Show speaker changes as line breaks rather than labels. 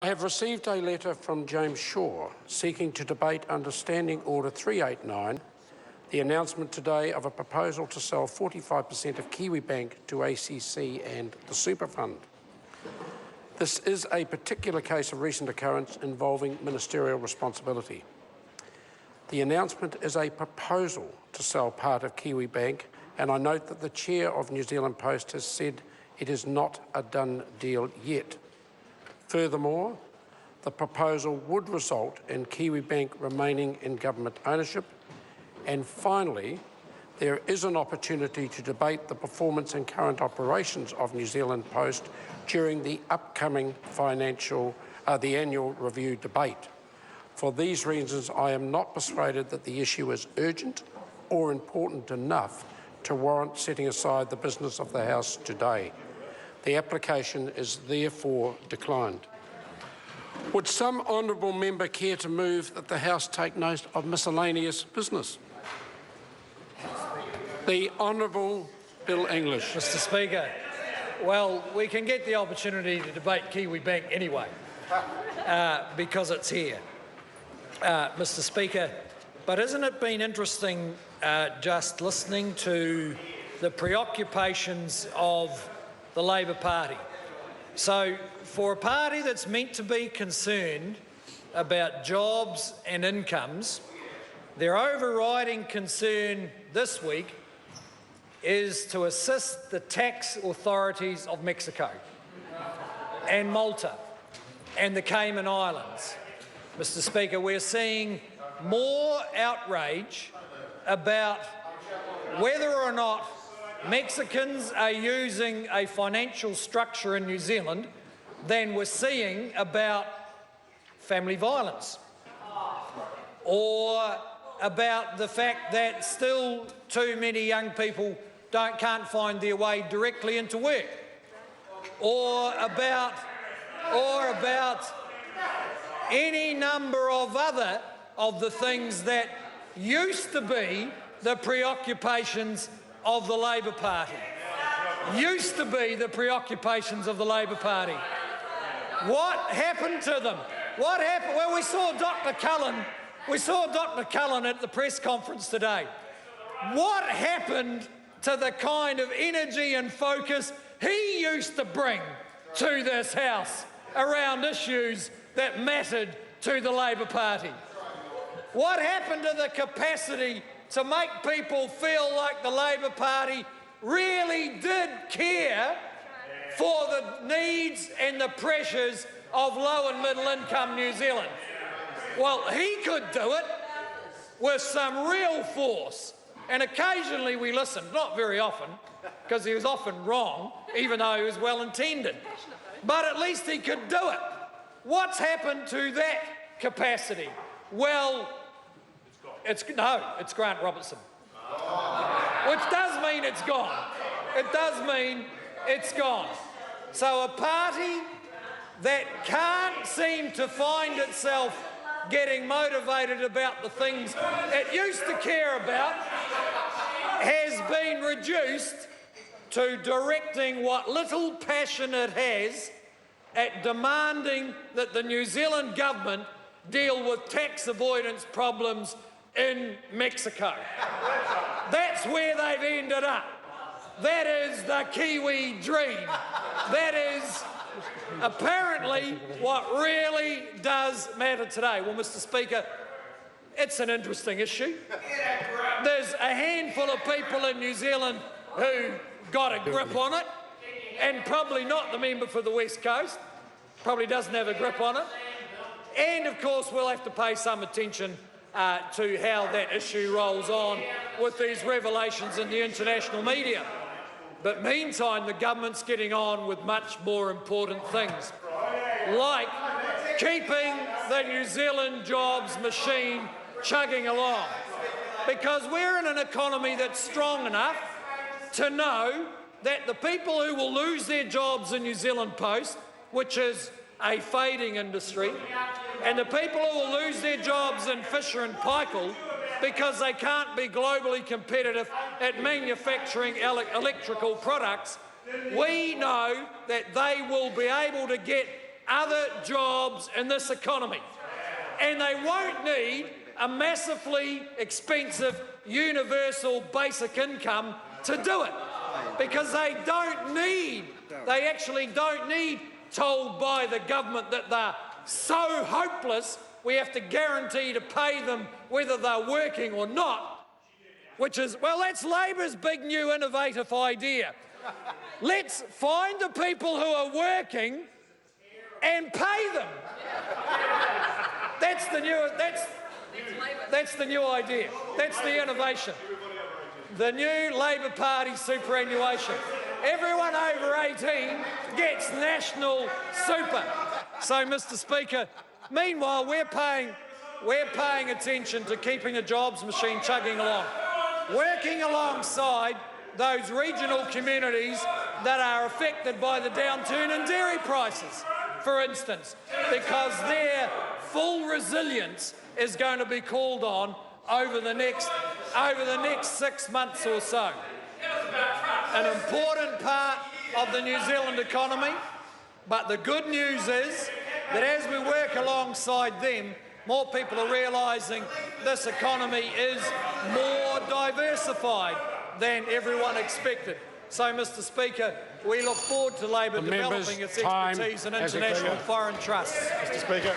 I have received a letter from James Shaw seeking to debate under Standing Order 389 the announcement today of a proposal to sell 45% of Kiwibank to ACC and the Super Fund. This is a particular case of recent occurrence involving ministerial responsibility. The announcement is a proposal to sell part of Kiwibank, and I note that the chair of New Zealand Post has said it is not a done deal yet. Furthermore, the proposal would result in Kiwibank remaining in government ownership. And finally, there is an opportunity to debate the performance and current operations of New Zealand Post during the upcoming the annual review debate. For these reasons, I am not persuaded that the issue is urgent or important enough to warrant setting aside the business of the House today. The application is therefore declined. Would some honourable member care to move that the House take note of miscellaneous business? The Honourable Bill English.
Mr Speaker, well, we can get the opportunity to debate Kiwibank anyway, because it's here, Mr Speaker. But hasn't it been interesting just listening to the preoccupations of the Labor Party? So, for a party that's meant to be concerned about jobs and incomes, their overriding concern this week is to assist the tax authorities of Mexico and Malta and the Cayman Islands. Mr Speaker, we're seeing more outrage about whether or not Mexicans are using a financial structure in New Zealand than we're seeing about family violence, or about the fact that still too many young people can't find their way directly into work, or about any number of other of the things that used to be the preoccupations of the Labor Party. Used to be the preoccupations of the Labor Party. What happened to them? What happened? Well, we saw Dr. Cullen at the press conference today. What happened to the kind of energy and focus he used to bring to this House around issues that mattered to the Labor Party? What happened to the capacity to make people feel like the Labor Party really did care for the needs and the pressures of low and middle income New Zealand? Well, he could do it with some real force. And occasionally we listened, not very often, because he was often wrong, even though he was well intended. But at least he could do it. What's happened to that capacity? Well, it's Grant Robertson, which does mean it's gone. It does mean it's gone. So a party that can't seem to find itself getting motivated about the things it used to care about has been reduced to directing what little passion it has at demanding that the New Zealand government deal with tax avoidance problems in Mexico. That's where they've ended up. That is the Kiwi dream. That is apparently what really does matter today. Well, Mr Speaker, it's an interesting issue. There's a handful of people in New Zealand who got a grip on it, and probably not the member for the West Coast, probably doesn't have a grip on it. And of course we'll have to pay some attention to how that issue rolls on with these revelations in the international media. But meantime, the government's getting on with much more important things, like keeping the New Zealand jobs machine chugging along. Because we're in an economy that's strong enough to know that the people who will lose their jobs in New Zealand Post, which is a fading industry, and the people who will lose their jobs in Fisher and Paykel because they can't be globally competitive at manufacturing electrical products, we know that they will be able to get other jobs in this economy. And they won't need a massively expensive universal basic income to do it, because they actually don't need told by the government that they're so hopeless we have to guarantee to pay them whether they're working or not, which is, well, that's Labor's big new innovative idea. Let's find the people who are working and pay them. That's the new idea. That's the innovation. The new Labor Party superannuation. Everyone over 18 gets national super. So, Mr. Speaker, meanwhile, we're paying attention to keeping the jobs machine chugging along, working alongside those regional communities that are affected by the downturn in dairy prices, for instance, because their full resilience is going to be called on over the next 6 months or so. An important part of the New Zealand economy, but the good news is that as we work alongside them, more people are realising this economy is more diversified than everyone expected. So, Mr. Speaker, we look forward to Labor developing its expertise in international foreign trusts.
Mr. Speaker.